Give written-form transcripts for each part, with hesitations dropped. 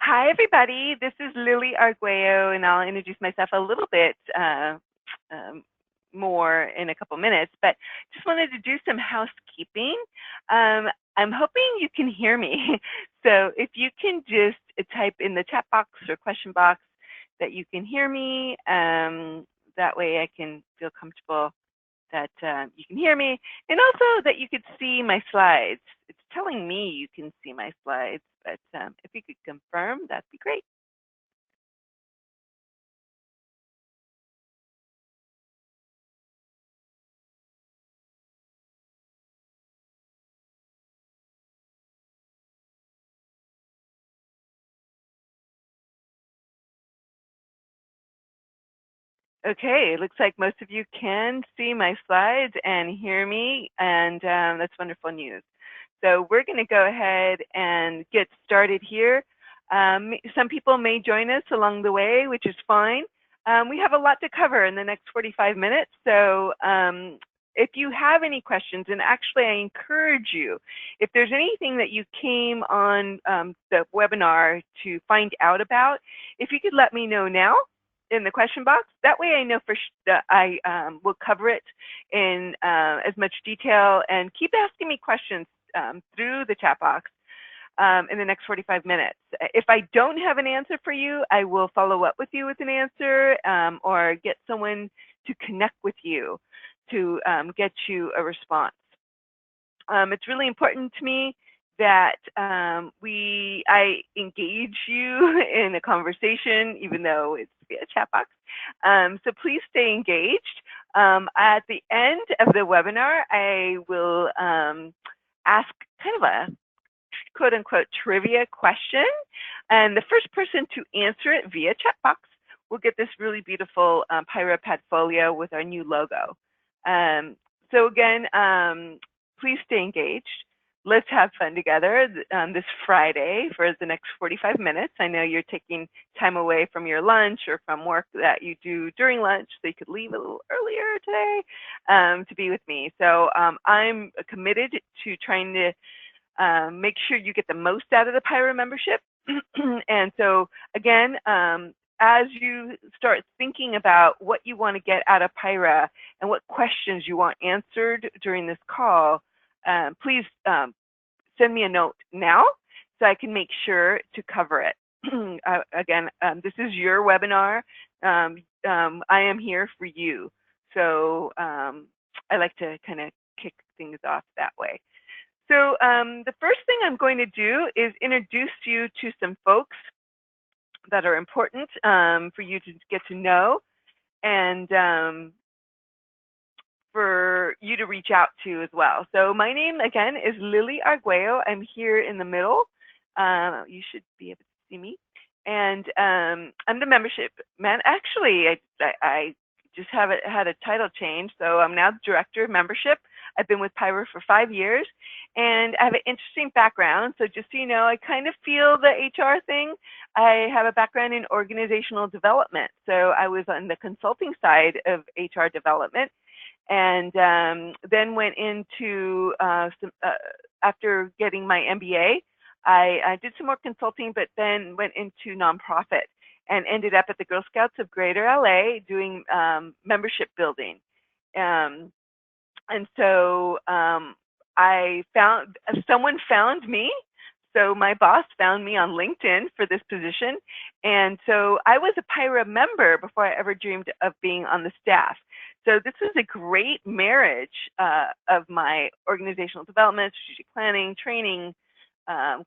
Hi, everybody. This is Lily Arguello, and I'll introduce myself a little bit more in a couple minutes, but just wanted to do some housekeeping. I'm hoping you can hear me. So if you can just type in the chat box or question box that you can hear me, that way I can feel comfortable that you can hear me, and also that you could see my slides. It's telling me you can see my slides, but if you could confirm, that'd be great. Okay, it looks like most of you can see my slides and hear me, and that's wonderful news. So we're going to go ahead and get started here. Some people may join us along the way, which is fine. We have a lot to cover in the next 45 minutes, so if you have any questions, and actually I encourage you, if there's anything that you came on the webinar to find out about, if you could let me know now in the question box. That way I know for that I will cover it in as much detail, and keep asking me questions through the chat box in the next 45 minutes. If I don't have an answer for you, I will follow up with you with an answer or get someone to connect with you to get you a response. It's really important to me that I engage you in a conversation, even though it's via chat box. So please stay engaged. At the end of the webinar, I will ask kind of a quote unquote trivia question. And the first person to answer it via chat box will get this really beautiful PIHRA Padfolio with our new logo. So again, please stay engaged. Let's have fun together this Friday for the next 45 minutes. I know you're taking time away from your lunch or from work that you do during lunch, so you could leave a little earlier today to be with me. So I'm committed to trying to make sure you get the most out of the PIHRA membership. And so again, as you start thinking about what you want to get out of PIHRA and what questions you want answered during this call, please send me a note now so I can make sure to cover it. Again, this is your webinar. I am here for you. So I like to kind of kick things off that way. So the first thing I'm going to do is introduce you to some folks that are important for you to get to know, and for you to reach out to as well. So my name, again, is Lily Arguello. I'm here in the middle. You should be able to see me. And I'm the membership man. Actually, I just had a title change, so I'm now Director of Membership. I've been with PIHRA for 5 years, and I have an interesting background. So just so you know, I kind of feel the HR thing. I have a background in organizational development. So I was on the consulting side of HR development, and then went into, after getting my MBA, I did some more consulting, but then went into nonprofit and ended up at the Girl Scouts of Greater LA doing membership building. And so someone found me. So my boss found me on LinkedIn for this position. And so I was a PIHRA member before I ever dreamed of being on the staff. So this was a great marriage of my organizational development, strategic planning, training,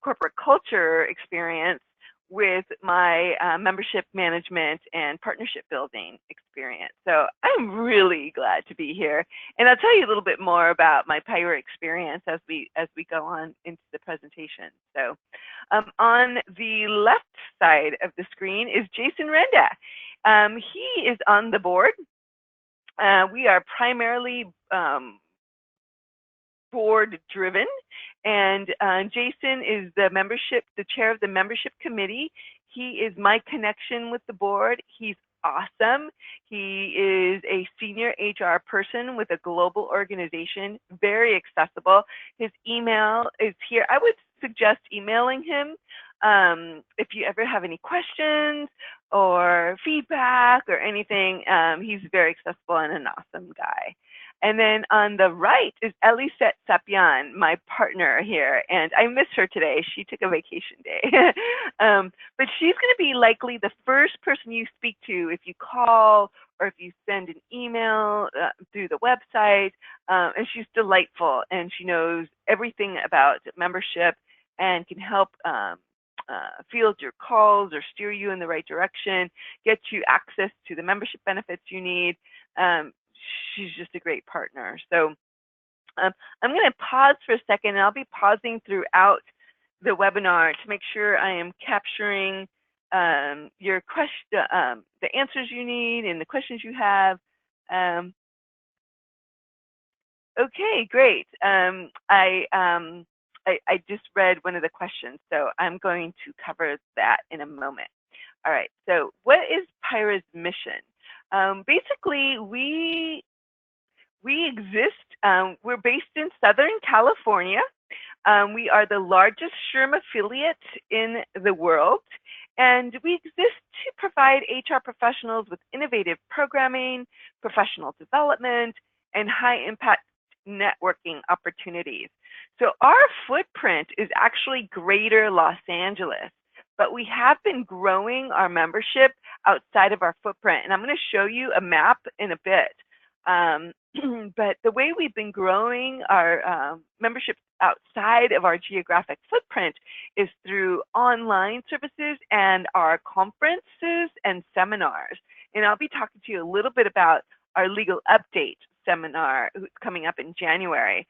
corporate culture experience with my membership management and partnership building experience. So I'm really glad to be here. And I'll tell you a little bit more about my PIHRA experience as we go on into the presentation. So on the left side of the screen is Jason Renda. He is on the board. We are primarily board driven, and Jason is the chair of the membership committee. He is my connection with the board. He's awesome. He is a senior HR person with a global organization, very accessible. His email is here. I would suggest emailing him if you ever have any questions or feedback or anything, he's very accessible and an awesome guy. And then on the right is Sept, my partner here, and I miss her today. She took a vacation day. But she's going to be likely the first person you speak to if you call or if you send an email through the website. And she's delightful, and she knows everything about membership and can help field your calls or steer you in the right direction, get you access to the membership benefits you need. She's just a great partner. So I'm going to pause for a second, and I'll be pausing throughout the webinar to make sure I am capturing your question, the answers you need and the questions you have. Okay, great. I just read one of the questions, so I'm going to cover that in a moment. All right, so what is PIHRA's mission? Basically, we exist, we're based in Southern California. We are the largest SHRM affiliate in the world, and we exist to provide HR professionals with innovative programming, professional development, and high-impact networking opportunities. So our footprint is actually greater Los Angeles, but we have been growing our membership outside of our footprint. And I'm going to show you a map in a bit. But the way we've been growing our membership outside of our geographic footprint is through online services and our conferences and seminars. And I'll be talking to you a little bit about our legal update seminar coming up in January.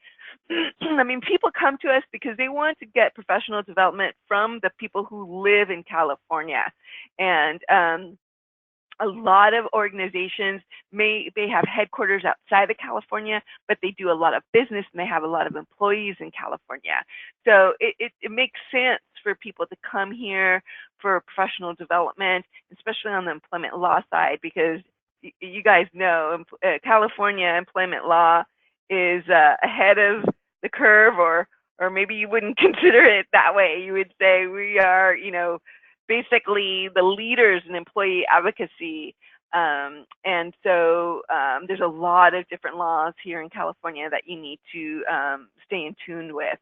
I mean, people come to us because they want to get professional development from the people who live in California. And a lot of organizations they have headquarters outside of California, but they do a lot of business and they have a lot of employees in California. So it makes sense for people to come here for professional development, especially on the employment law side, because you guys know California employment law is ahead of the curve, or maybe you wouldn't consider it that way. You would say we are, basically the leaders in employee advocacy. And so there's a lot of different laws here in California that you need to stay in tune with.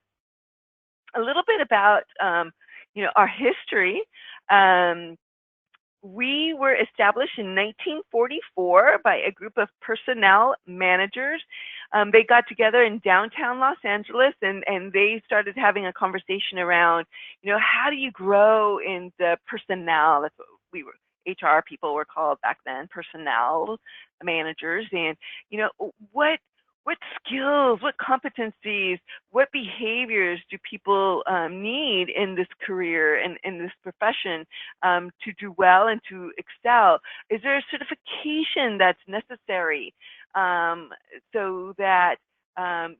A little bit about, our history. We were established in 1944 by a group of personnel managers. They got together in downtown Los Angeles, and they started having a conversation around, how do you grow in the personnel? That's what we were, HR people were called back then, personnel managers. And, what skills, what competencies, what behaviors do people need in this career and in this profession to do well and to excel? Is there a certification that's necessary so that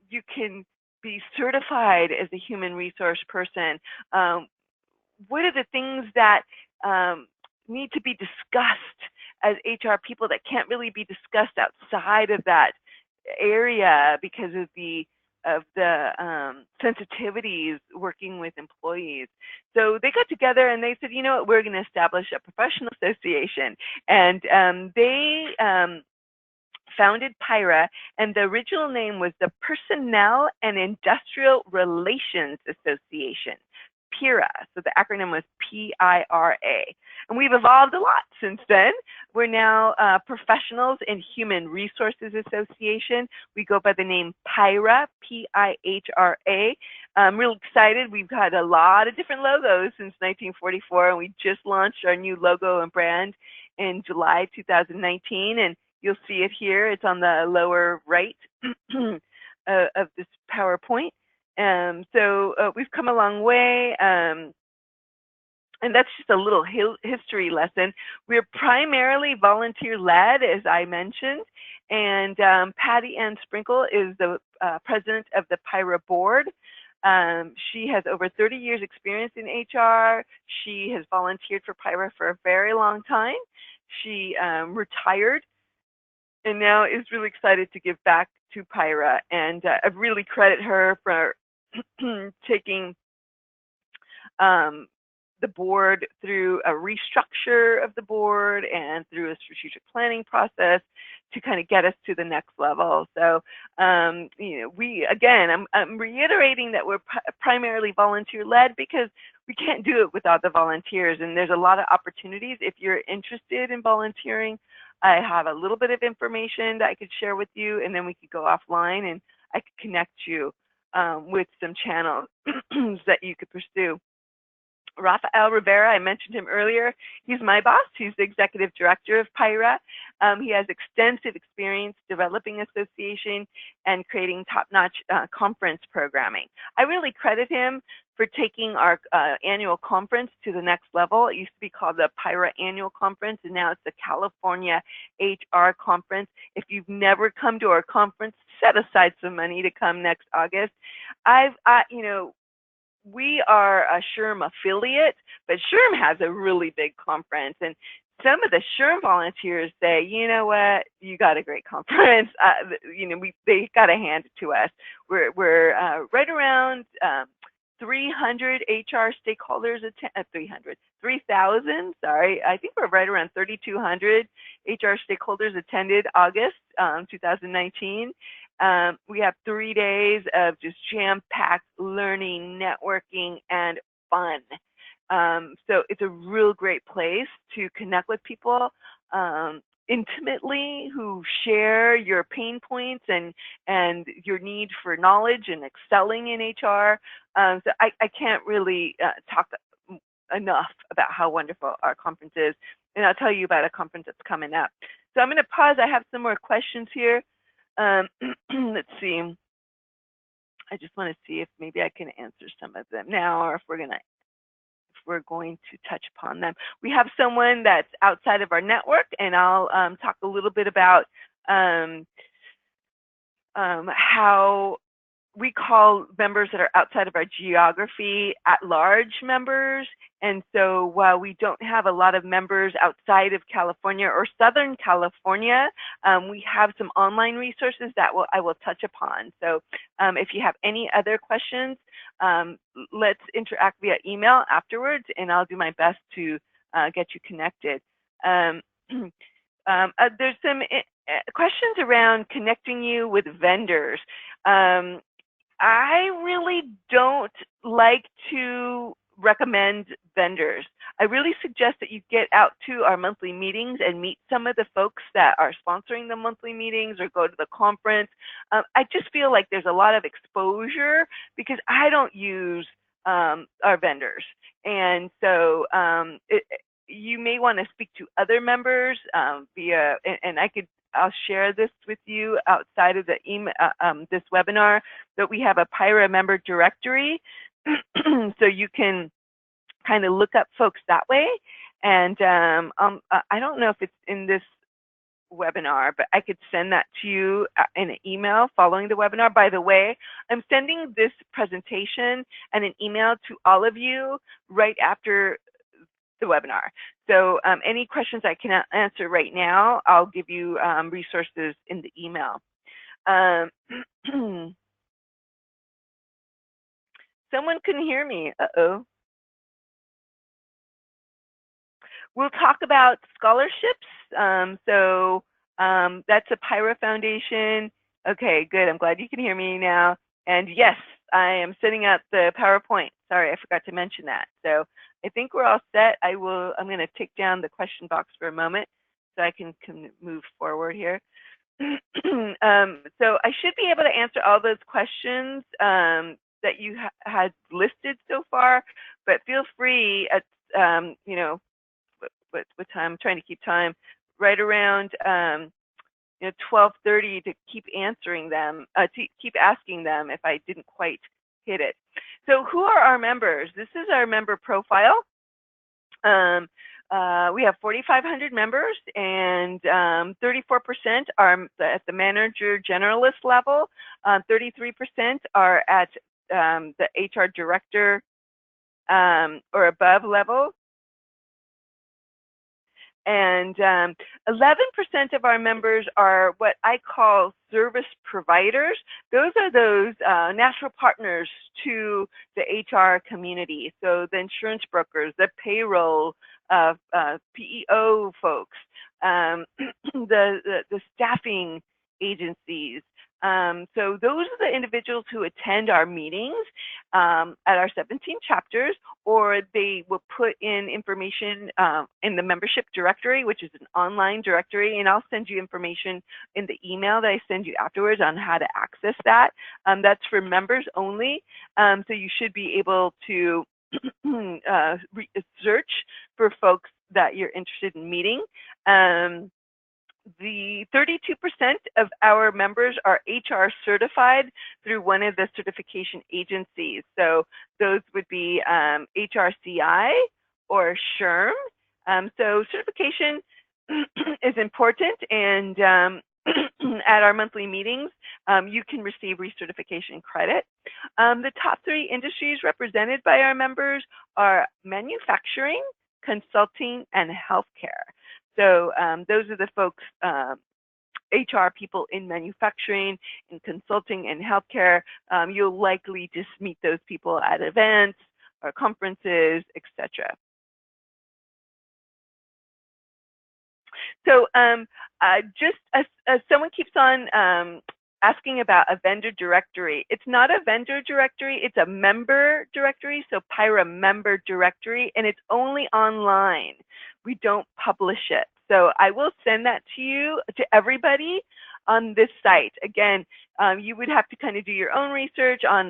you can be certified as a human resource person? What are the things that need to be discussed as HR people that can't really be discussed outside of that area because of the sensitivities working with employees? So they got together and they said, you know what, we're going to establish a professional association. And they founded PIHRA, and the original name was the Personnel and Industrial Relations Association, PIHRA. So the acronym was PIRA. And we've evolved a lot since then. We're now Professionals in Human Resources Association. We go by the name PIHRA, PIHRA. I'm real excited. We've had a lot of different logos since 1944, and we just launched our new logo and brand in July 2019. And you'll see it here. It's on the lower right of this PowerPoint. So we've come a long way, and that's just a little history lesson. We're primarily volunteer-led, as I mentioned, and Patty Ann Sprinkle is the president of the PIHRA board. She has over 30 years experience in HR. She has volunteered for PIHRA for a very long time. She retired and now is really excited to give back to PIHRA, and I really credit her for taking the board through a restructure of the board and through a strategic planning process to kind of get us to the next level. So, I'm reiterating that we're primarily volunteer-led because we can't do it without the volunteers, and there's a lot of opportunities. If you're interested in volunteering, I have a little bit of information that I could share with you, and then we could go offline and I could connect you with some channels that you could pursue. Rafael Rivera, I mentioned him earlier. He's my boss. He's the executive director of PIHRA. He has extensive experience developing association and creating top-notch conference programming. I really credit him for taking our annual conference to the next level. It used to be called the PIHRA Annual Conference, and now it's the California HR Conference. If you've never come to our conference, set aside some money to come next August. We are a SHRM affiliate, but SHRM has a really big conference, and some of the SHRM volunteers say, you know what, you got a great conference. They got to hand it to us. We're right around 300 HR stakeholders attend. 3,000. Sorry, I think we're right around 3,200 HR stakeholders attended August 2019. We have 3 days of just jam-packed learning, networking, and fun. So it's a real great place to connect with people intimately who share your pain points and your need for knowledge and excelling in HR. So I can't really talk enough about how wonderful our conference is. And I'll tell you about a conference that's coming up. So I'm going to pause. I have some more questions here. Let's see. I just want to see if maybe I can answer some of them now, or if we're going to touch upon them. We have someone that's outside of our network, and I'll talk a little bit about how we call members that are outside of our geography at-large members. And so while we don't have a lot of members outside of California or Southern California, we have some online resources that I will touch upon. So if you have any other questions, let's interact via email afterwards, and I'll do my best to get you connected. There's some questions around connecting you with vendors. I really don't like to recommend vendors. I really suggest that you get out to our monthly meetings and meet some of the folks that are sponsoring the monthly meetings, or go to the conference. I just feel like there's a lot of exposure because I don't use our vendors. And so you may want to speak to other members via, and I'll share this with you outside of the email, this webinar, that we have a PIHRA member directory. So you can kind of look up folks that way. And I don't know if it's in this webinar, but I could send that to you in an email following the webinar. By the way, I'm sending this presentation and an email to all of you right after the webinar. So any questions I cannot answer right now, I'll give you resources in the email. Someone couldn't hear me. Uh-oh. We'll talk about scholarships. That's a PIHRA Foundation. Okay, good. I'm glad you can hear me now. And yes, I am sending out the PowerPoint. Sorry, I forgot to mention that. So I think we're all set. I'm going to take down the question box for a moment so I can move forward here. So I should be able to answer all those questions that you had listed so far, but feel free at, what time? I'm trying to keep time, right around 12:30 to keep answering them, to keep asking them if I didn't quite hit it. So who are our members? This is our member profile. We have 4,500 members, and 34% are at the manager generalist level. 33% are at the HR director or above level. And 11% of our members are what I call service providers. Those are those natural partners to the HR community. So the insurance brokers, the payroll, PEO folks, the staffing agencies. So those are the individuals who attend our meetings at our 17 chapters, or they will put in information in the membership directory, which is an online directory, and I'll send you information in the email that I send you afterwards on how to access that. That's for members only, so you should be able to search for folks that you're interested in meeting. The 32% of our members are HR certified through one of the certification agencies. So those would be HRCI or SHRM. So certification is important, and at our monthly meetings, you can receive recertification credit. The top 3 industries represented by our members are manufacturing, consulting, and healthcare. So those are the folks, HR people in manufacturing, in consulting, and healthcare. You'll likely just meet those people at events or conferences, etc. So just as someone keeps on asking about a vendor directory, it's not a vendor directory, it's a member directory, so PIHRA Member Directory, and it's only online. We don't publish it. So I will send that to you, to everybody on this site. Again, you would have to kind of do your own research on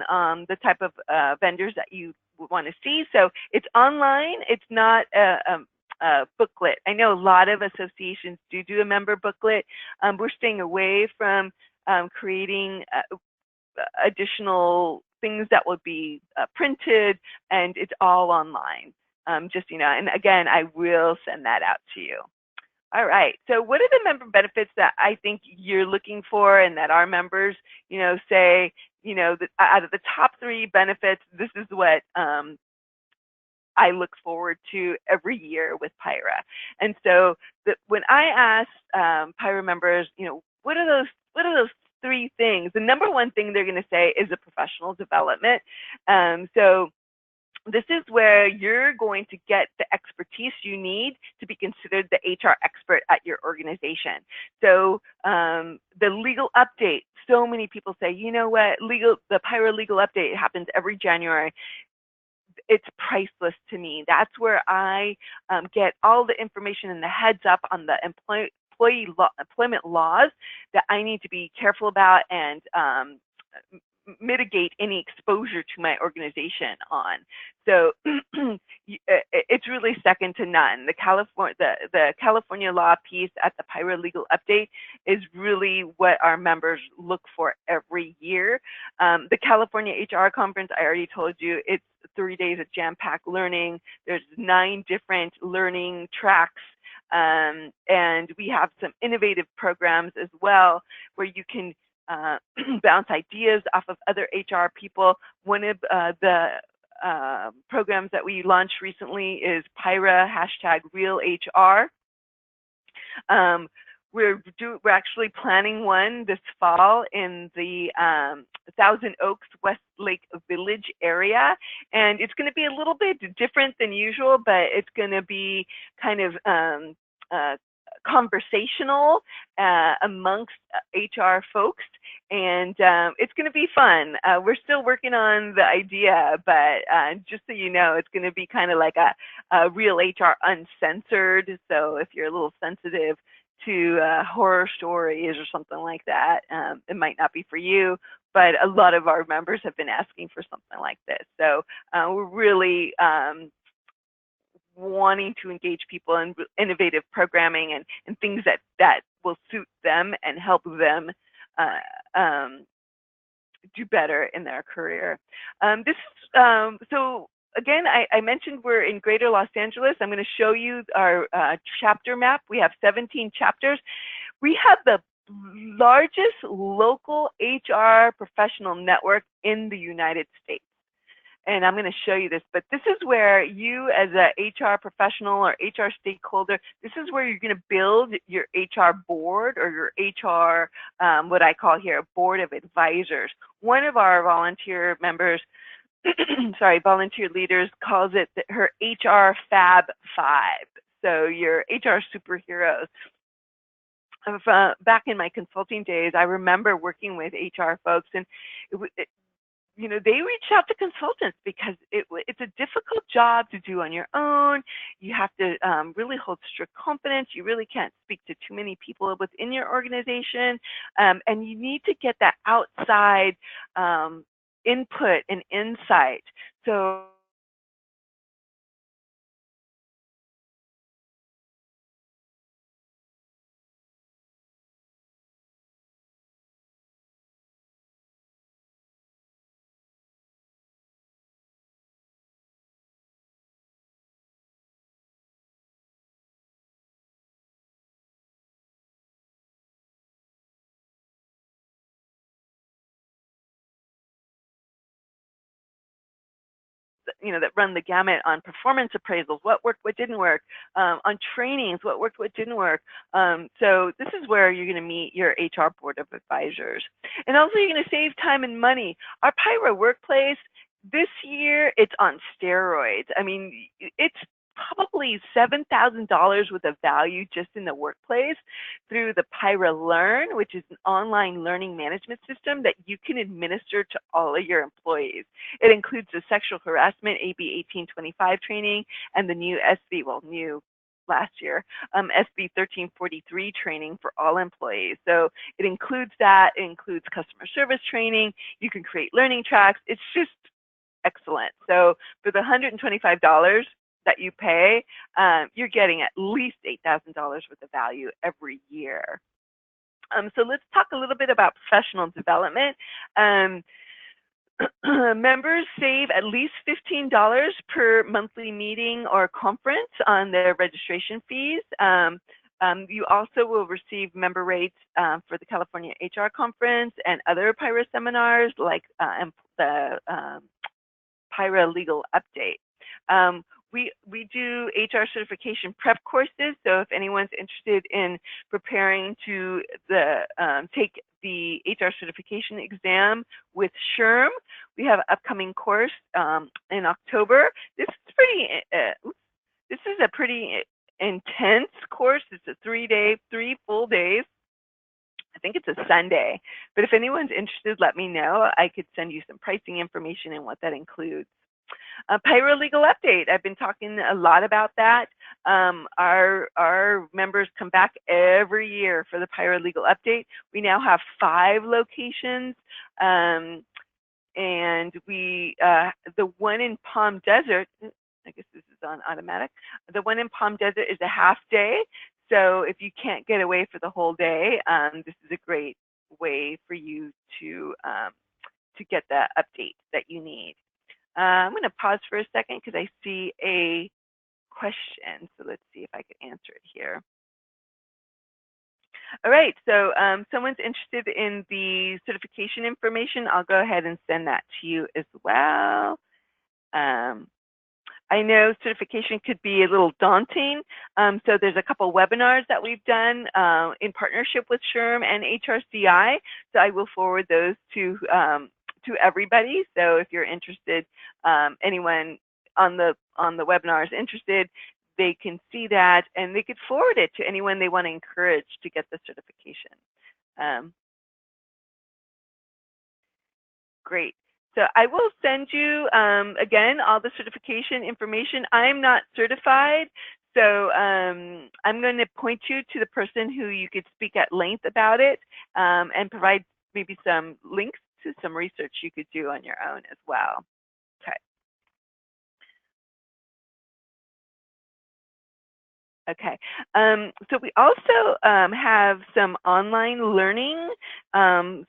the type of vendors that you would want to see. So it's online, it's not a booklet. I know a lot of associations do a member booklet. We're staying away from creating additional things that will be printed, and it's all online. Just, you know, and again, I will send that out to you. All right, so what are the member benefits that I think you're looking for and that our members, you know, say, you know, that out of the top 3 benefits, this is what I look forward to every year with PIHRA. And so when I ask PIHRA members, you know, what are those 3 things? The number 1 thing they're going to say is a professional development. So this is where you're going to get the expertise you need to be considered the HR expert at your organization. So the legal update, so many people say, you know what, the PIHRA legal update happens every January. It's priceless to me. That's where I get all the information and the heads up on the employment laws that I need to be careful about and mitigate any exposure to my organization on. So it's really second to none. The California law piece at the PIHRA legal update is really what our members look for every year. The California HR conference, I already told you, it's 3 days of jam-packed learning. There's 9 different learning tracks. And we have some innovative programs as well where you can bounce ideas off of other HR people. One of the programs that we launched recently is PIHRA #RealHR. We're actually planning one this fall in the Thousand Oaks, Westlake Village area. And it's going to be a little bit different than usual, but it's going to be kind of conversational amongst HR folks, and it's going to be fun. We're still working on the idea, but just so you know, it's going to be kind of like a real HR uncensored. So if you're a little sensitive to horror stories or something like that, it might not be for you, but a lot of our members have been asking for something like this. So we're really wanting to engage people in innovative programming and things that will suit them and help them do better in their career. So again, I mentioned we're in Greater Los Angeles. I'm going to show you our chapter map. We have 17 chapters. We have the largest local HR professional network in the United States. and I'm going to show you this, but this is where you as a HR professional or HR stakeholder, this is where you're going to build your HR board or your HR, what I call here, a board of advisors. One of our volunteer members, sorry, volunteer leaders calls it her HR Fab Five. So your HR superheroes. Back in my consulting days, I remember working with HR folks, and you know, they reached out to consultants because it's a difficult job to do on your own. You have to really hold strict confidence. You really can't speak to too many people within your organization, and you need to get that outside input and insight. So you know, that run the gamut on performance appraisals, what worked, what didn't work, on trainings, what worked, what didn't work. So this is where you're going to meet your HR board of advisors. And also you're going to save time and money. Our PIHRA workplace, this year, it's on steroids. I mean, it's probably $7,000 worth of value just in the workplace through the PIHRA Learn, which is an online learning management system that you can administer to all of your employees. It includes the sexual harassment AB 1825 training and the new SB, well, new last year, SB 1343 training for all employees. So it includes that. It includes customer service training. You can create learning tracks. It's just excellent. So for the $125 that you pay, you're getting at least $8,000 worth of value every year. So let's talk a little bit about professional development. Members save at least $15 per monthly meeting or conference on their registration fees. You also will receive member rates for the California HR Conference and other PIHRA seminars like the PIHRA Legal Update. We do HR certification prep courses, so if anyone's interested in preparing to take the HR certification exam with SHRM, we have an upcoming course in October. This is a pretty intense course. It's a 3 full days. I think it's a Sunday, but if anyone's interested, let me know. I could send you some pricing information and what that includes. PIHRA Legal Update. I've been talking a lot about that. Our members come back every year for the PIHRA Legal Update. We now have 5 locations, and the one in Palm Desert, I guess this is on automatic. The one in Palm Desert is a half day. So if you can't get away for the whole day, this is a great way for you to get the update that you need. I'm going to pause for a second because I see a question. So let's see if I can answer it here. All right, so someone's interested in the certification information. I'll go ahead and send that to you as well. I know certification could be a little daunting, so there's a couple webinars that we've done in partnership with SHRM and HRCI, so I will forward those to everybody. So if you're interested, anyone on the webinar is interested, they can see that and they could forward it to anyone they want to encourage to get the certification. Great. So I will send you, again, all the certification information. I'm not certified, so I'm going to point you to the person who you could speak at length about it and provide maybe some links to some research you could do on your own as well. Okay, so we also have some online learning.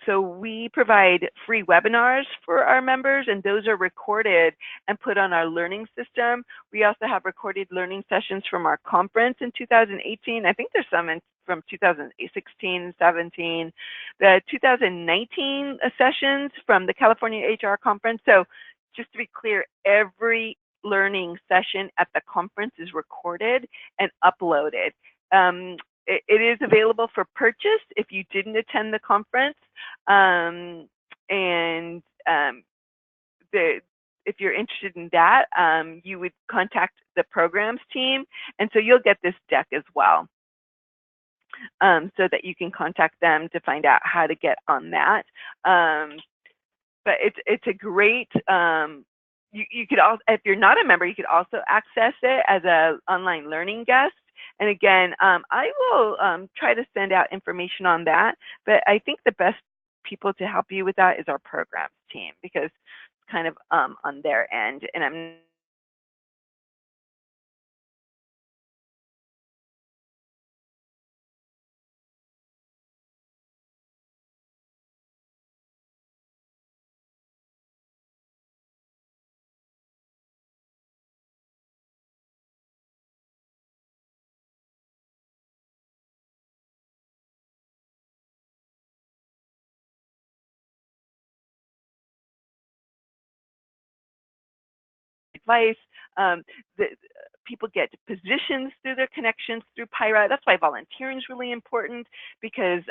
So we provide free webinars for our members, and those are recorded and put on our learning system. We also have recorded learning sessions from our conference in 2018. I think there's some from 2016, 17, the 2019 sessions from the California HR Conference. So just to be clear, every learning session at the conference is recorded and uploaded. It is available for purchase if you didn't attend the conference, and if you're interested in that, you would contact the programs team, and so you'll get this deck as well, so that you can contact them to find out how to get on that. But it's a great, you could also, if you're not a member, you could also access it as an online learning guest. And again, I will try to send out information on that, but I think the best people to help you with that is our programs team, because it's kind of on their end, and I'm advice. The people get positions through their connections through PIHRA. That's why volunteering is really important, because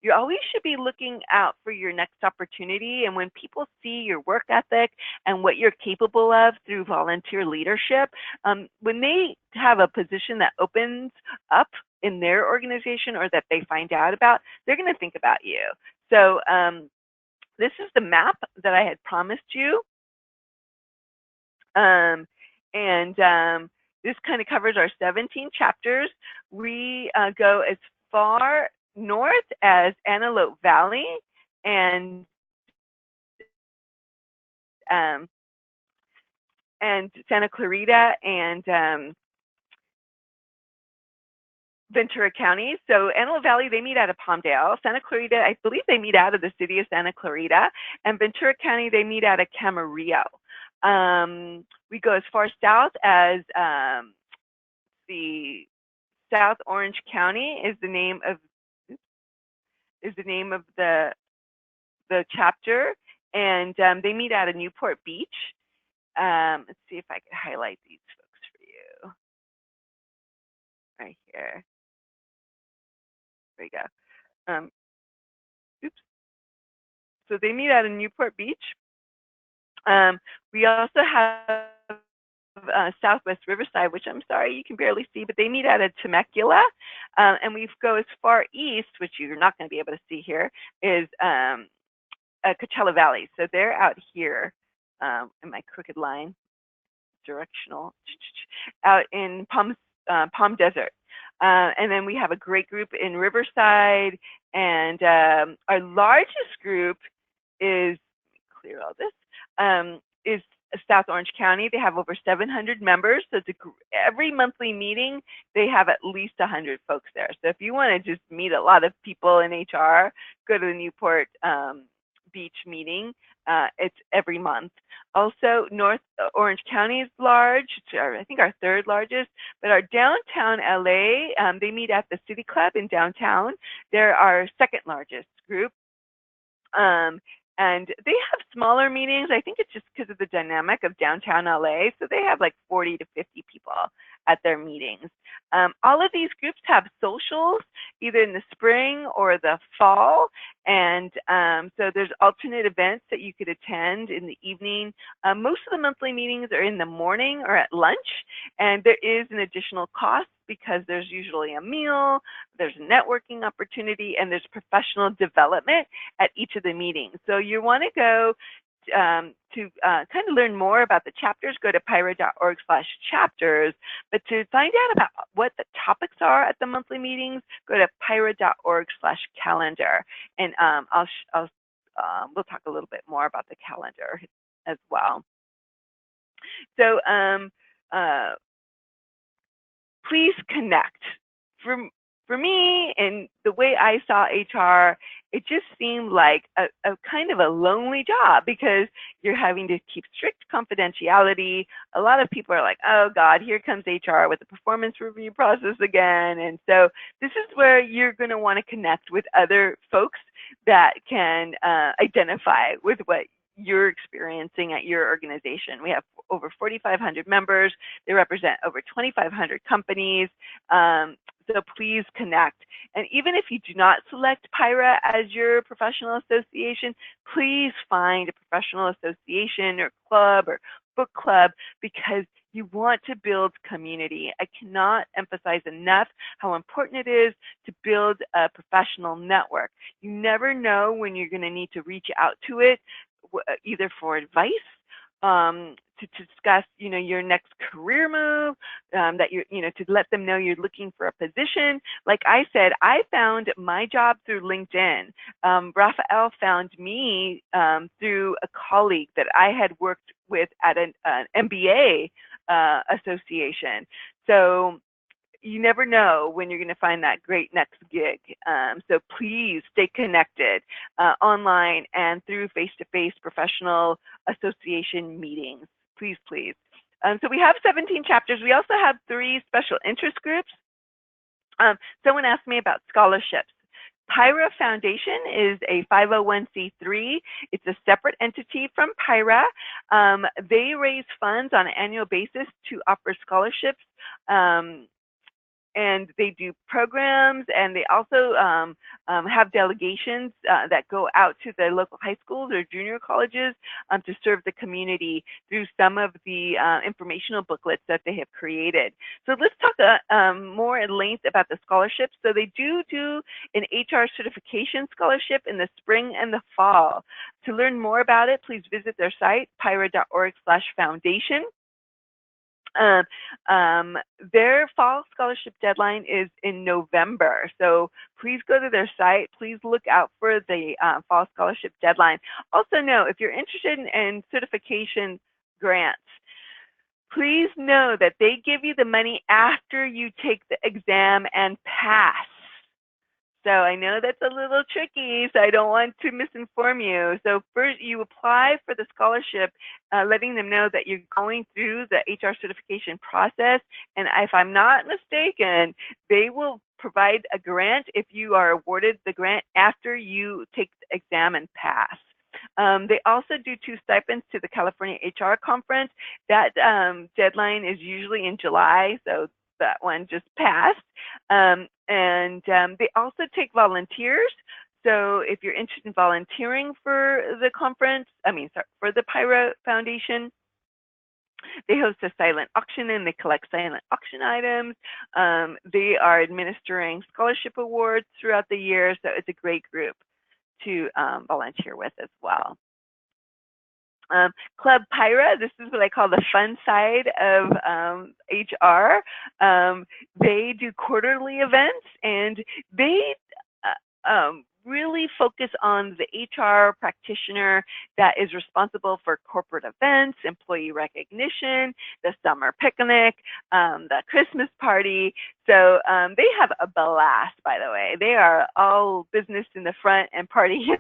you always should be looking out for your next opportunity. And when people see your work ethic and what you're capable of through volunteer leadership, when they have a position that opens up in their organization or that they find out about, they're going to think about you. So this is the map that I had promised you. This kind of covers our 17 chapters. We go as far north as Antelope Valley and Santa Clarita and Ventura County. So Antelope Valley, they meet out of Palmdale. Santa Clarita, I believe they meet out of the city of Santa Clarita. And Ventura County, they meet out of Camarillo. We go as far south as the South Orange County is the name of the chapter, and they meet out of Newport Beach. Let's see if I can highlight these folks for you right here. There you go. Oops. So they meet out of Newport Beach. We also have Southwest Riverside, which I'm sorry you can barely see, but they meet out of Temecula. And we go as far east, which you're not going to be able to see here, is Coachella Valley. So they're out here in my crooked line, directional, out in Palm Desert. And then we have a great group in Riverside, and our largest group is, clear all this, is South Orange County. They have over 700 members. So it's every monthly meeting, they have at least 100 folks there. So if you want to just meet a lot of people in HR, go to the Newport Beach meeting. It's every month. Also, North Orange County is large. It's I think our third largest. But our downtown LA, they meet at the City Club in downtown. They're our second largest group. And they have smaller meetings. I think it's just because of the dynamic of downtown LA. So they have like 40 to 50 people at their meetings. All of these groups have socials, either in the spring or the fall. And so there's alternate events that you could attend in the evening. Most of the monthly meetings are in the morning or at lunch. And there is an additional cost because there's usually a meal, there's a networking opportunity, and there's professional development at each of the meetings. So you want to go to kind of learn more about the chapters, go to PIHRA.org/chapters. But to find out about what the topics are at the monthly meetings, go to PIHRA.org/calendar. And we'll talk a little bit more about the calendar as well. So please connect. For me, and the way I saw HR, it just seemed like a kind of a lonely job because you're having to keep strict confidentiality. A lot of people are like, oh God, here comes HR with the performance review process again. And so this is where you're going to want to connect with other folks that can identify with what you're experiencing at your organization. We have over 4,500 members. They represent over 2,500 companies. So please connect. And even if you do not select PIHRA as your professional association, please find a professional association or club or book club, because you want to build community. I cannot emphasize enough how important it is to build a professional network. You never know when you're going to need to reach out to it, either for advice, to discuss, your next career move, that to let them know you're looking for a position. Like I said, I found my job through LinkedIn. Raphael found me through a colleague that I had worked with at an MBA association. So you never know when you're going to find that great next gig. So please stay connected online and through face-to-face professional association meetings. Please, please. So we have 17 chapters. We also have 3 special interest groups. Someone asked me about scholarships. PIHRA Foundation is a 501c3. It's a separate entity from PIHRA. They raise funds on an annual basis to offer scholarships, and they do programs, and they also have delegations that go out to the local high schools or junior colleges to serve the community through some of the informational booklets that they have created. So let's talk more in length about the scholarships. So they do an HR certification scholarship in the spring and the fall. To learn more about it, please visit their site, pihra.org/foundation. Their fall scholarship deadline is in November. So please go to their site. Please look out for the fall scholarship deadline. Also know, if you're interested in certification grants, please know that they give you the money after you take the exam and pass. So I know that's a little tricky, so I don't want to misinform you. So first, you apply for the scholarship, letting them know that you're going through the HR certification process. And if I'm not mistaken, they will provide a grant if you are awarded the grant after you take the exam and pass. They also do 2 stipends to the California HR conference. That deadline is usually in July, so that one just passed. They also take volunteers. So if you're interested in volunteering for the conference, for the PIHRA Foundation, they host a silent auction and they collect silent auction items. They are administering scholarship awards throughout the year, so it's a great group to volunteer with as well. Club PIHRA, this is what I call the fun side of HR. They do quarterly events, and they really focus on the HR practitioner that is responsible for corporate events, employee recognition, the summer picnic, the Christmas party. So they have a blast, by the way. They are all business in the front and party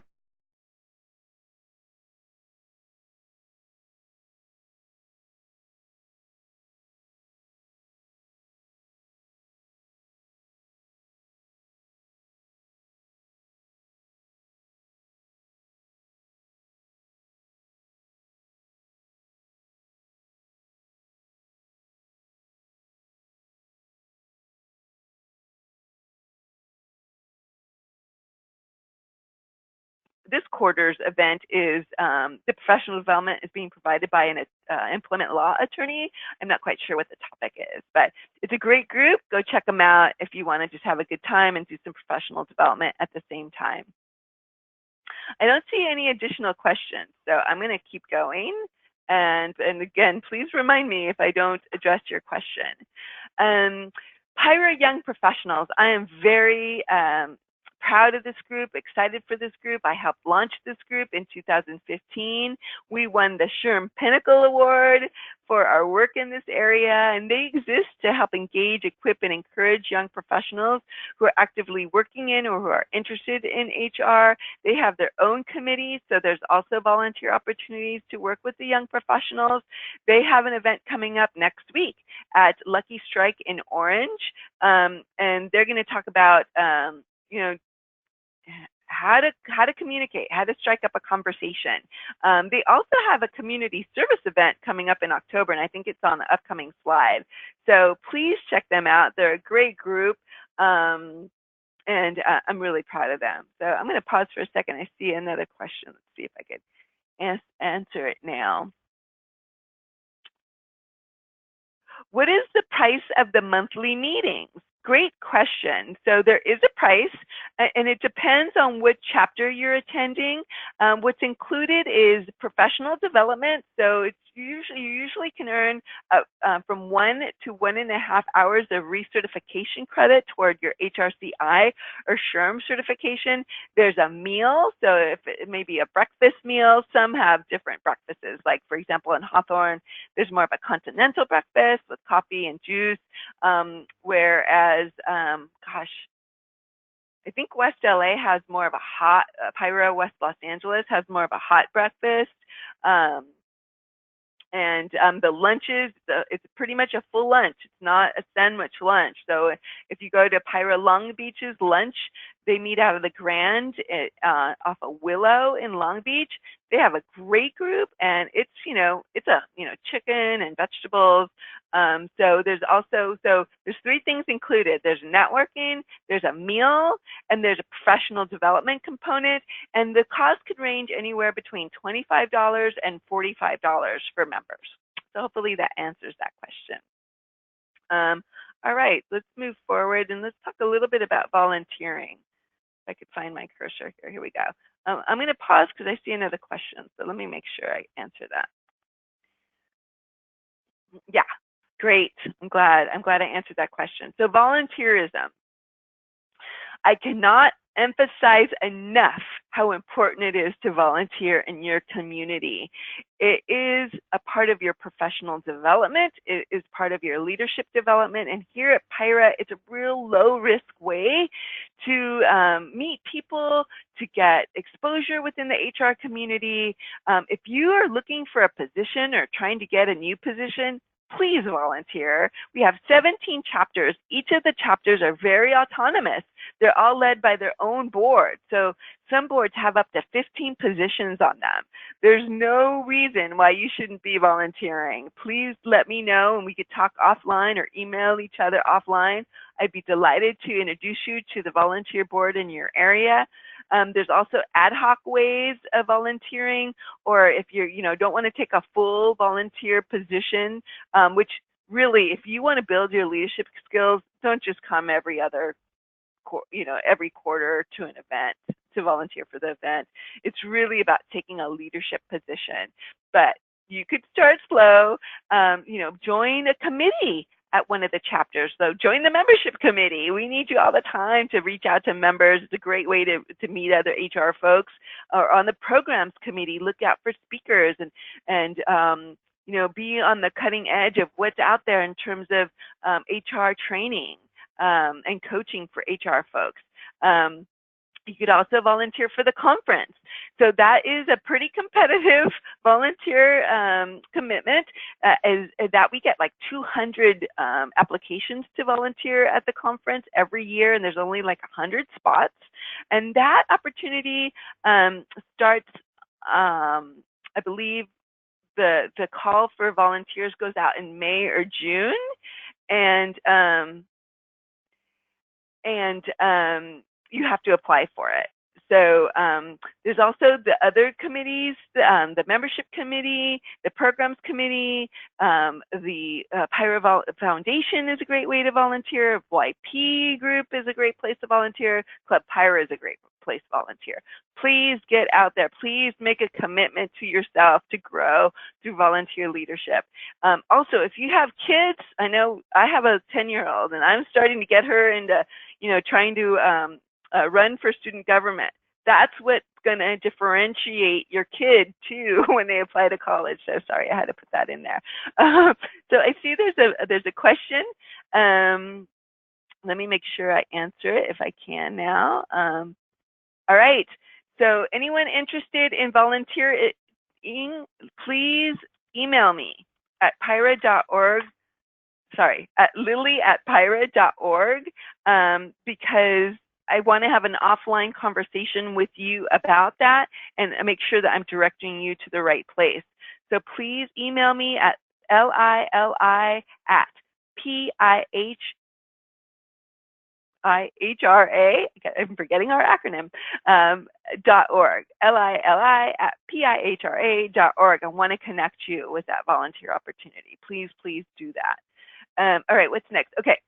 this quarter's event is the professional development is being provided by an employment law attorney. I'm not quite sure what the topic is, but it's a great group. Go check them out if you want to just have a good time and do some professional development at the same time. I don't see any additional questions, so I'm going to keep going. And again, please remind me if I don't address your question. PIHRA Young Professionals, I am very proud of this group, excited for this group. I helped launch this group in 2015. We won the SHRM Pinnacle Award for our work in this area, and they exist to help engage, equip, and encourage young professionals who are actively working in or who are interested in HR. They have their own committees, so there's also volunteer opportunities to work with the young professionals. They have an event coming up next week at Lucky Strike in Orange, and they're going to talk about how to communicate, how to strike up a conversation. They also have a community service event coming up in October, and I think it's on the upcoming slide. So please check them out. They're a great group, and I'm really proud of them. So I'm going to pause for a second. I see another question. Let's see if I could answer it now. What is the price of the monthly meetings? Great question. So there is a price, and it depends on what chapter you're attending. What's included is professional development. So it's you usually can earn from 1 to 1.5 hours of recertification credit toward your HRCI or SHRM certification. There's a meal, so if it may be a breakfast meal, some have different breakfasts. Like for example, in Hawthorne, there's more of a continental breakfast with coffee and juice, whereas, gosh, I think West LA has more of a hot, PIHRA West Los Angeles has more of a hot breakfast. And the lunches, it's pretty much a full lunch. It's not a sandwich lunch. So if you go to PIHRA Long Beach's lunch, they meet out of the Grand off of Willow in Long Beach. They have a great group, and it's chicken and vegetables. So there's three things included. There's networking, there's a meal, and there's a professional development component. And the cost could range anywhere between $25 and $45 for members. So hopefully that answers that question. All right, let's move forward and let's talk a little bit about volunteering. If I could find my cursor here. Here we go. I'm going to pause because I see another question. So let me make sure I answer that. Yeah, great. I'm glad I answered that question. So volunteerism. I cannot emphasize enough how important it is to volunteer in your community. It is a part of your professional development. It is part of your leadership development. And here at PIHRA, it's a real low-risk way to meet people, to get exposure within the HR community. If you are looking for a position or trying to get a new position, please volunteer. We have 17 chapters. Each of the chapters are very autonomous. They're all led by their own board. So some boards have up to 15 positions on them. There's no reason why you shouldn't be volunteering. Please let me know and we could talk offline or email each other offline. I'd be delighted to introduce you to the volunteer board in your area. There's also ad hoc ways of volunteering, or if you don't want to take a full volunteer position, which really, if you want to build your leadership skills, don't just come every quarter to an event to volunteer for the event. It's really about taking a leadership position. But you could start slow, join a committee at one of the chapters. So join the membership committee. We need you all the time to reach out to members. It's a great way to meet other HR folks. Or on the programs committee, look out for speakers and be on the cutting edge of what's out there in terms of HR training and coaching for HR folks. You could also volunteer for the conference. So that is a pretty competitive volunteer commitment. That we get like 200 applications to volunteer at the conference every year, and there's only like 100 spots. And that opportunity starts, I believe, the call for volunteers goes out in May or June, and you have to apply for it. So there's also the other committees, the membership committee, the programs committee, the PIHRA Foundation is a great way to volunteer. YP group is a great place to volunteer. Club PIHRA is a great place to volunteer. Please get out there. Please make a commitment to yourself to grow through volunteer leadership. Also, if you have kids, I know I have a 10-year-old and I'm starting to get her into, trying to run for student government. That's what's going to differentiate your kid too when they apply to college. So sorry, I had to put that in there. So I see there's a question. Let me make sure I answer it if I can now. All right. So anyone interested in volunteering, please email me at PIHRA.org. Sorry, at lily@PIHRA.org, because I want to have an offline conversation with you about that and make sure that I'm directing you to the right place. So please email me at LILI@PIHRA, I'm forgetting our acronym, .org, LILI@PIHRA.org. I want to connect you with that volunteer opportunity. Please, please do that. All right, what's next? Okay.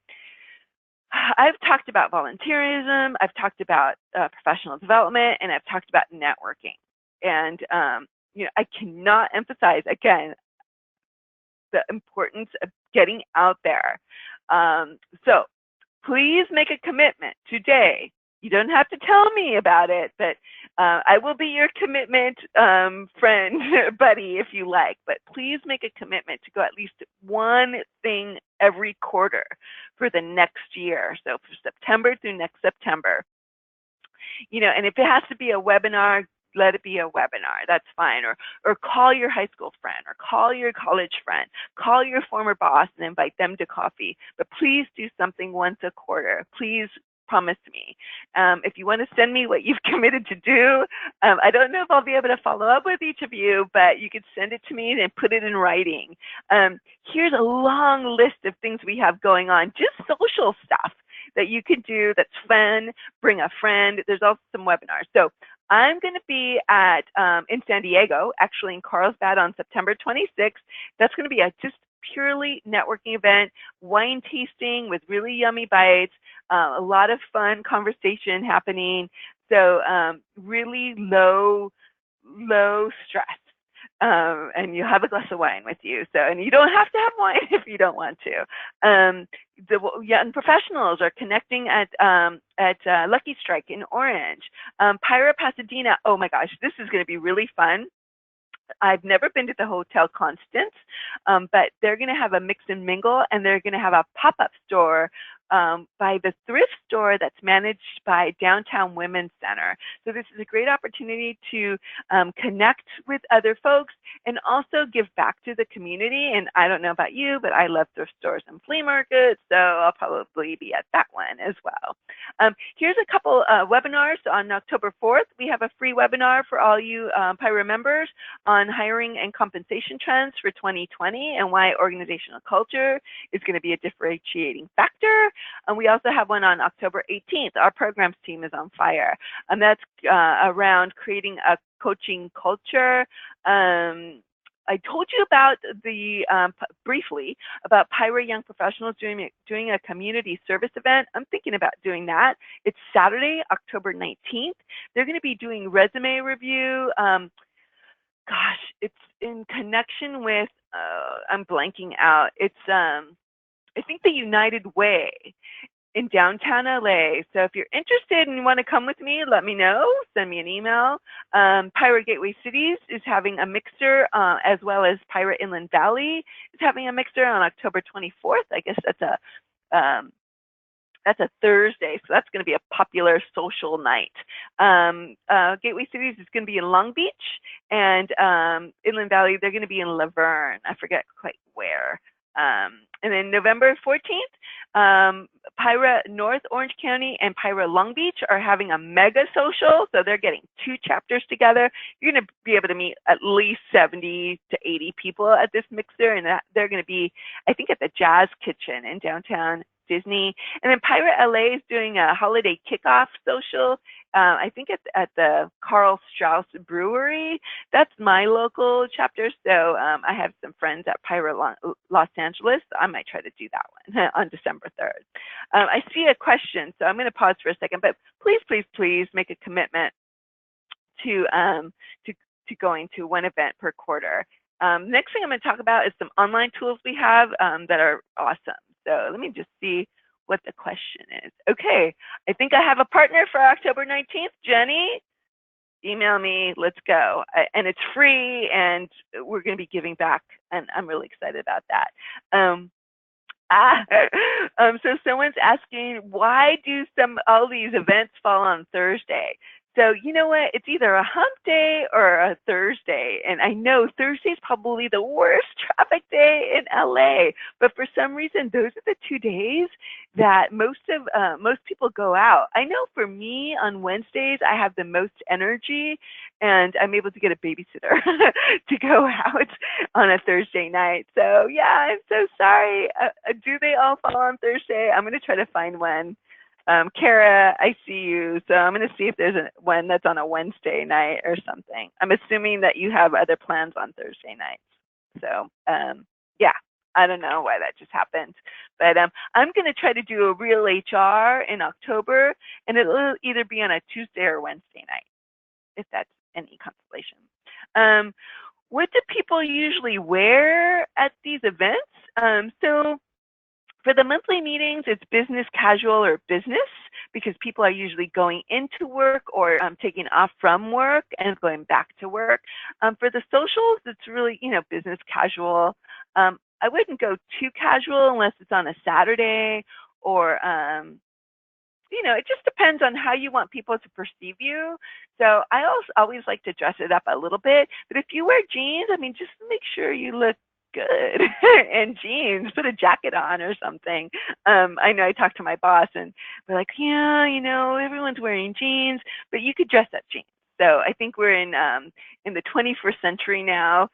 I've talked about volunteerism, I've talked about professional development, and I've talked about networking. And I cannot emphasize, again, the importance of getting out there. So please make a commitment today. You don't have to tell me about it, but I will be your commitment friend, buddy, if you like. But please make a commitment to go at least one thing every quarter for the next year. So for September through next September. And if it has to be a webinar, let it be a webinar. That's fine. Or call your high school friend, or call your college friend, call your former boss and invite them to coffee. But please do something once a quarter. Please promise me. If you want to send me what you've committed to do, I don't know if I'll be able to follow up with each of you, but you could send it to me and put it in writing. Here's a long list of things we have going on, just social stuff that you can do that's fun. Bring a friend. There's also some webinars. So I'm going to be in San Diego, actually in Carlsbad on September 26th. That's going to be a just purely networking event, wine tasting with really yummy bites, a lot of fun conversation happening. So really low stress. And you have a glass of wine with you. So, and you don't have to have wine if you don't want to. The young professionals are connecting at Lucky Strike in Orange. PIHRA Pasadena, oh my gosh, this is going to be really fun. I've never been to the Hotel Constance, but they're going to have a mix and mingle, and they're going to have a pop-up store by the thrift store that's managed by Downtown Women's Center. So this is a great opportunity to connect with other folks and also give back to the community. And I don't know about you, but I love thrift stores and flea markets, so I'll probably be at that one as well. Here's a couple webinars. On October 4th, we have a free webinar for all you PIHRA members on hiring and compensation trends for 2020 and why organizational culture is going to be a differentiating factor. And we also have one on October 18th. Our programs team is on fire. And that's around creating a coaching culture. I told you about briefly about PIHRA Young Professionals doing a community service event. I'm thinking about doing that. It's Saturday, October 19th. They're going to be doing resume review. Gosh, it's in connection with, I'm blanking out. It's, I think the United Way in downtown LA. So if you're interested and you want to come with me, let me know. Send me an email. PIHRA Gateway Cities is having a mixer, as well as PIHRA Inland Valley is having a mixer on October 24th. I guess that's a Thursday, so that's going to be a popular social night. Gateway Cities is going to be in Long Beach, and Inland Valley, they're going to be in Laverne. I forget quite where. And then November 14th, PIHRA North Orange County and PIHRA Long Beach are having a mega social. So they're getting 2 chapters together. You're going to be able to meet at least 70 to 80 people at this mixer. And they're going to be, I think, at the Jazz Kitchen in downtown Disney. And then PIHRA LA is doing a holiday kickoff social, I think at the Carl Strauss Brewery. That's my local chapter. So I have some friends at PIHRA Los Angeles. I might try to do that one on December 3rd. I see a question, so I'm going to pause for a second, but please, please, please make a commitment to going to one event per quarter. Next thing I'm going to talk about is some online tools we have that are awesome. So let me just see what the question is. Okay, I think I have a partner for October 19th. Jenny, email me, let's go. And it's free, and we're going to be giving back, and I'm really excited about that. So someone's asking, why do all these events fall on Thursday? So you know what? It's either a hump day or a Thursday. And I know Thursday is probably the worst traffic day in LA. But for some reason, those are the 2 days that most people go out. I know for me on Wednesdays, I have the most energy, and I'm able to get a babysitter to go out on a Thursday night. So yeah, I'm so sorry. Do they all fall on Thursday? I'm going to try to find one. Kara, I see you. So I'm going to see if there's one that's on a Wednesday night or something. I'm assuming that you have other plans on Thursday nights. So yeah, I don't know why that just happened. But I'm going to try to do a real HR in October, and it'll either be on a Tuesday or Wednesday night, if that's any consolation. What do people usually wear at these events? So for the monthly meetings, it's business casual or business, because people are usually going into work or taking off from work and going back to work. For the socials, it's really, business casual. I wouldn't go too casual unless it's on a Saturday, or it just depends on how you want people to perceive you. So I also always like to dress it up a little bit. But if you wear jeans, just make sure you look good and jeans, put a jacket on or something. I know I talked to my boss and we're like, yeah, everyone's wearing jeans, but you could dress up jeans. So I think we're in the 21st century now.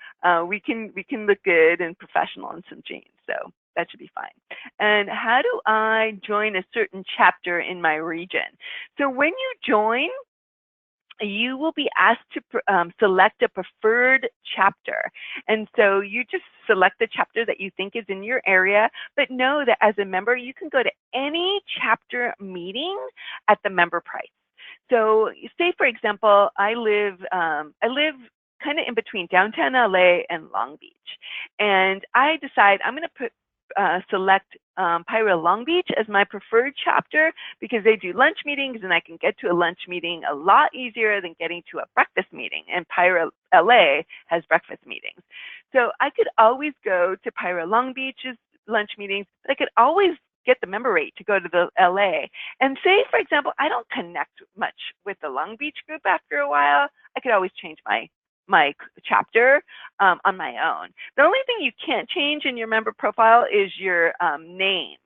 We can look good and professional in some jeans. So that should be fine. And how do I join a certain chapter in my region? So when you join, you will be asked to select a preferred chapter. And so you just select the chapter that you think is in your area, but know that as a member, you can go to any chapter meeting at the member price. So say, for example, I live kind of in between downtown LA and Long Beach. And I decide I'm going to select PIHRA Long Beach as my preferred chapter, because they do lunch meetings and I can get to a lunch meeting a lot easier than getting to a breakfast meeting. And PIHRA LA has breakfast meetings. So I could always go to PIHRA Long Beach's lunch meetings, but I could always get the member rate to go to the LA. And say, for example, I don't connect much with the Long Beach group after a while, I could always change my chapter on my own. The only thing you can't change in your member profile is your name,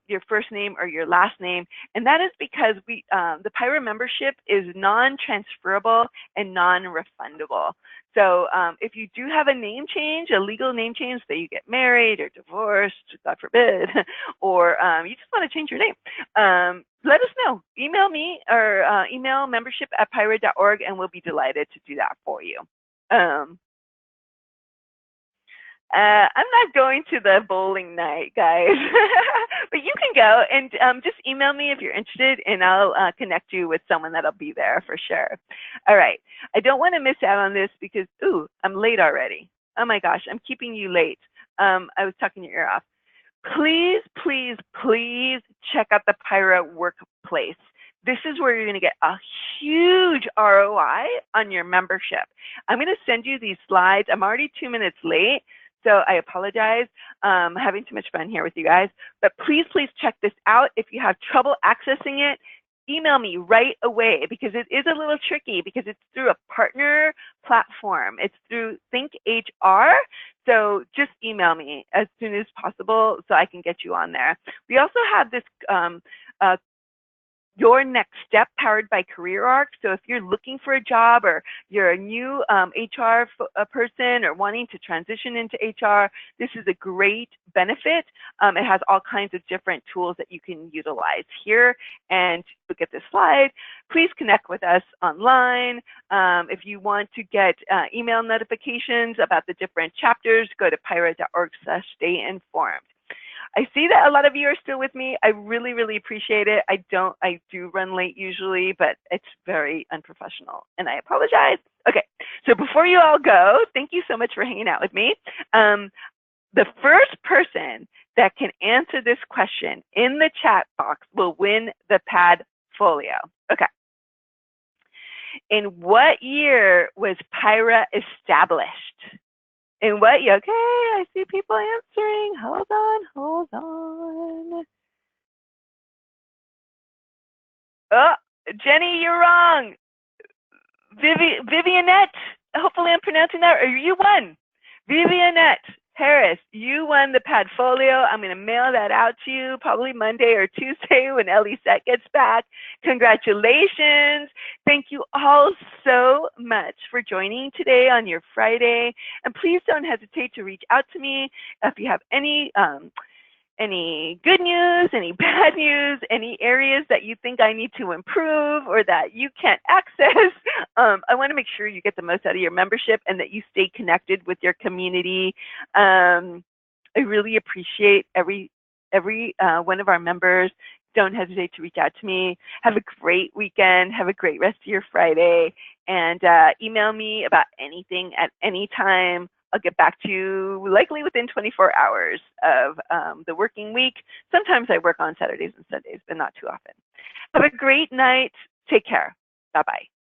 your first name or your last name. And that is because the PIHRA membership is non-transferable and non-refundable. So if you do have a name change, a legal name change, say you get married or divorced, God forbid, or you just want to change your name, let us know. Email me or email membership@PIHRA.org, and we'll be delighted to do that for you. I'm not going to the bowling night, guys, but you can go and just email me if you're interested, and I'll connect you with someone that'll be there for sure. All right. I don't want to miss out on this because, ooh, I'm late already. Oh my gosh, I'm keeping you late. I was talking your ear off. Please, please, please check out the PIHRA Workplace. This is where you're going to get a huge ROI on your membership. I'm going to send you these slides. I'm already 2 minutes late, so I apologize. I'm having too much fun here with you guys. But please, please check this out. If you have trouble accessing it, email me right away, because it is a little tricky because it's through a partner platform. It's through Think HR. So just email me as soon as possible so I can get you on there. We also have this Your Next Step powered by CareerArc. So if you're looking for a job, or you're a new HR person or wanting to transition into HR, this is a great benefit. It has all kinds of different tools that you can utilize here. And look at this slide. Please connect with us online. If you want to get email notifications about the different chapters, go to PIHRA.org/stay-informed. I see that a lot of you are still with me. I really, really appreciate it. I do run late usually, but it's very unprofessional, and I apologize. Okay, so before you all go, thank you so much for hanging out with me. The first person that can answer this question in the chat box will win the Padfolio. Okay. In what year was PIHRA established? In what year? Okay, I see people answering. Hold on. Oh, Jenny, you're wrong. Vivianette, hopefully I'm pronouncing that, or you won. Vivianette Harris, notepad folio. I'm going to mail that out to you probably Monday or Tuesday when Sept gets back. Congratulations. Thank you all so much for joining today on your Friday. And please don't hesitate to reach out to me if you have any good news, any bad news, any areas that you think I need to improve or that you can't access. I want to make sure you get the most out of your membership and that you stay connected with your community. I really appreciate every one of our members. Don't hesitate to reach out to me. Have a great weekend. Have a great rest of your Friday. And email me about anything at any time. I'll get back to you likely within 24 hours of the working week. Sometimes I work on Saturdays and Sundays, but not too often. Have a great night. Take care. Bye-bye.